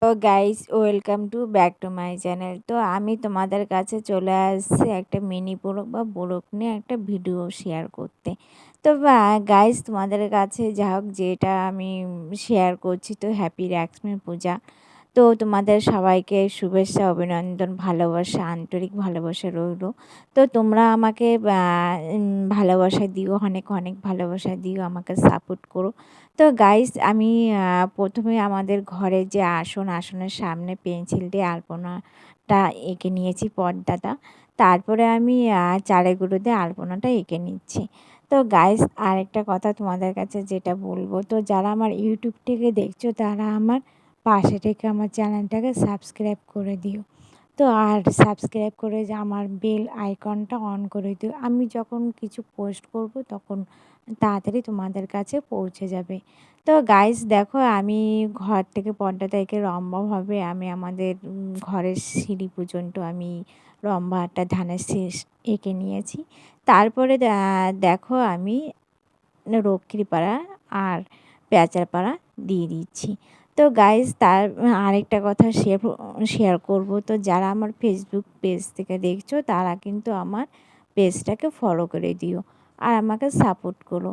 তো guys welcome to back to my channel. তো আমি তোমাদের কাছে চলে আসছি একটা মিনি ব্লগ বা ব্লগ নিয়ে একটা ভিডিও শেয়ার করতে। তো গাইস তোমাদের কাছে যা হোক যেটা আমি শেয়ার করছি, তো হ্যাপি লক্ষ্মী পূজা। তো তোমাদের সবাইকে শুভেচ্ছা, অভিনন্দন, ভালোবাসা, আন্তরিক ভালোবাসা রইলো। তো তোমরা আমাকে ভালোবাসা দিও, অনেক অনেক ভালোবাসা দিও, আমাকে সাপোর্ট করো। তো গাইস আমি প্রথমে আমাদের ঘরে যে আসনের সামনে পেন্সিল দিয়ে আলপনাটা এঁকে নিয়েছি, পর্দাটা। তারপরে আমি চালের গুঁড়ো দিয়ে আলপনাটা এঁকে নিচ্ছি। তো গাইস আরেকটা কথা তোমাদের কাছে যেটা বলবো, তো যারা আমার ইউটিউব থেকে দেখছো তারা আমার পাশে থেকে আমার চ্যানেলটাকে সাবস্ক্রাইব করে দিও। তো আর সাবস্ক্রাইব করে যে আমার বেল আইকনটা অন করে দিও। আমি যখন কিছু পোস্ট করব তখন তাড়াতাড়ি তোমাদের কাছে পৌঁছে যাবে। তো গাইস দেখো, আমি ঘর থেকে পর্দাটা এঁকে লম্বাভাবে আমি আমাদের ঘরের সিঁড়ি পর্যন্ত আমি লম্বা একটা ধানের শীষ এঁকে নিয়েছি। তারপরে দেখো আমি রক্ষীপাড়া আর পেঁচারপাড়া দিয়ে দিচ্ছি। তো গাইজ আরেকটা কথা শেয়ার করব, তো যারা আমার ফেসবুক পেজ থেকে দেখছো তারা কিন্তু আমার পেজটাকে ফলো করে দিও আর আমাকে সাপোর্ট করো।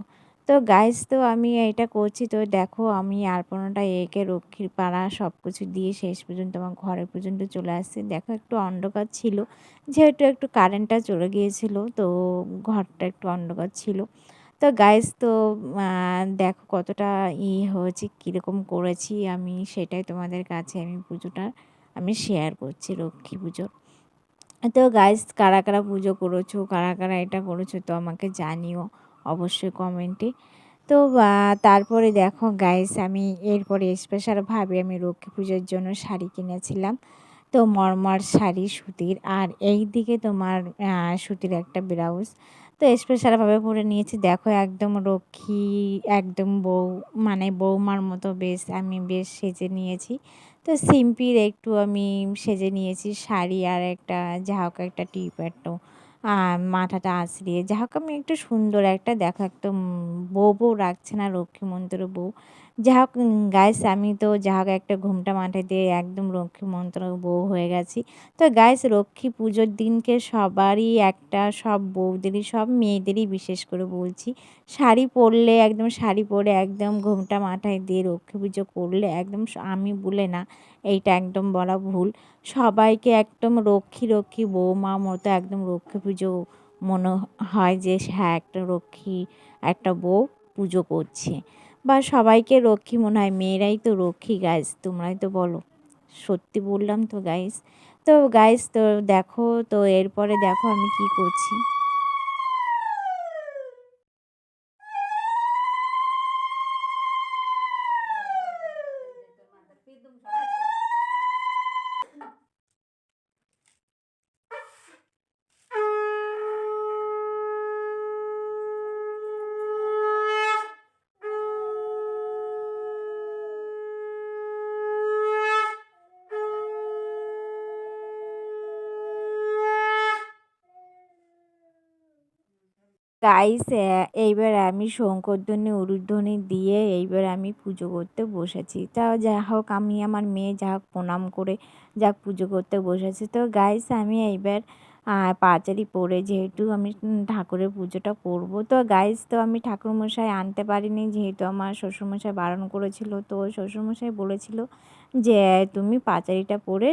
তো গাইজ তো আমি এটা করছি, তো দেখো আমি আলপনাটা এঁকে রক্ষীপাড়া সব কিছু দিয়ে শেষ পর্যন্ত আমার ঘরের পর্যন্ত চলে আসছে। দেখো একটু অন্ধকার ছিল, যেহেতু একটু কারেন্টটা চলে গিয়েছিল, তো ঘরটা একটু অন্ধকার ছিল। তো গাইস তো দেখো কতটা হয়েছে, কীরকম করেছি আমি, সেটাই তোমাদের কাছে আমি পুজোটা আমি শেয়ার করছি, লক্ষ্মী পুজোর। তো গাইস কারা কারা পুজো করেছো, কারা কারা এটা করেছো, তো আমাকে জানিও অবশ্যই কমেন্টে। তো তারপরে দেখো গাইস আমি এরপরে স্পেশালভাবে আমি লক্ষ্মী পুজোর জন্য শাড়ি কিনেছিলাম। তো মরমর শাড়ি সুতির, আর এই দিকে তোমার সুতির একটা ব্লাউজ। তো স্পেশালভাবে পরে নিয়েছি। দেখো একদম লক্ষ্মী, একদম মানে বৌমার মতো বেশ সেজে নিয়েছি। তো সিম্পল একটু আমি সেজে নিয়েছি, শাড়ি আর একটা যা হোক একটা টিপ একটু মাথাটা আঁচড়িয়ে, যা হোক আমি একটু সুন্দর একটা দেখো একদম বউ রাখছে না, লক্ষ্মী মন্ত্র বউ। যা হোক গাইস আমি তো যা হোক একটা ঘোমটা মাথায় দিয়ে একদম লক্ষ্মী মন্ত্র বউ হয়ে গেছি। তো গাইস লক্ষ্মী পুজোর দিনকে সবারই একটা, সব বউদেরই, সব মেয়েদেরই বিশেষ করে বলছি, শাড়ি পরলে একদম, শাড়ি পরে একদম ঘোমটা মাথায় দিয়ে লক্ষ্মী পুজো করলে একদম, আমি বলে না, এইটা একদম বলা ভুল, সবাইকে একদম লক্ষ্মী লক্ষ্মী বৌমা মতো একদম লক্ষ্মী পুজো মনে হয় যে হ্যাঁ একটা লক্ষ্মী একটা বউ পুজো করছে, বা সবাইকে লক্ষ্মী মনে হয়। মেয়েরাই তো লক্ষ্মী গাইস, তোমরাই তো বলো। সত্যি বললাম তো গাইস। তো গাইস তো দেখো, তো এরপরে দেখো আমি কি করছি। গাইস এইবার আমি শঙ্করধ্বনি উলুধ্বনি দিয়ে এইবার আমি পুজো করতে বসেছি। তাও যা হোক আমি আমার মেয়ে যা হোক প্রণাম করে যা পুজো করতে বসেছি। তো গাইস আমি এইবার পাঁচালি পরে যেহেতু আমি ঠাকুরের পুজোটা করব, তো গাইস তো আমি ঠাকুরমশাই আনতে পারিনি, যেহেতু আমার শ্বশুরমশাই বারণ করেছিল। তো শ্বশুরমশাই বলেছিল যে তুমি পাঁচালিটা পরে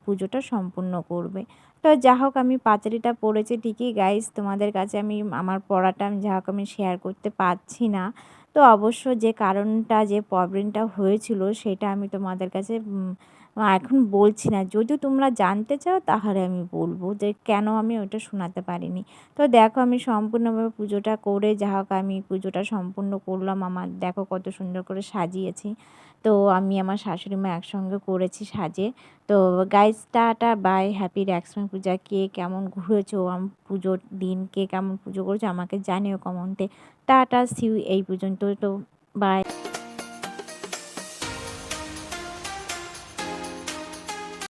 পুজোটা সম্পূর্ণ করবে। তো যা হোক আমি পাঁচালিটা পড়েছি ঠিকই গাইস, তোমাদের কাছে আমি আমার পড়াটা আমি যা হোক আমি শেয়ার করতে পারছি না। তো অবশ্য যে কারণটা, যে প্রবলেমটা হয়েছিল সেটা আমি তোমাদের কাছে এখন বলছি না। যদিও তোমরা জানতে চাও তাহলে আমি বলবো যে কেন আমি ওটা শোনাতে পারিনি। তো দেখো আমি সম্পূর্ণভাবে পুজোটা করে যা হোক আমি পুজোটা সম্পূর্ণ করলাম। আমার দেখো কত সুন্দর করে সাজিয়েছি। তো আমি আমার শাশুড়ি মা একসঙ্গে করেছি সাজে। তো guys tata bye, happy Lakshmi Puja. কে কেমন ঘুরেছো পুজোর দিন, কে কেমন পুজো করেছো আমাকে জানিও কমেন্টে। টাটা সিউ এই পর্যন্ত, তো বাই।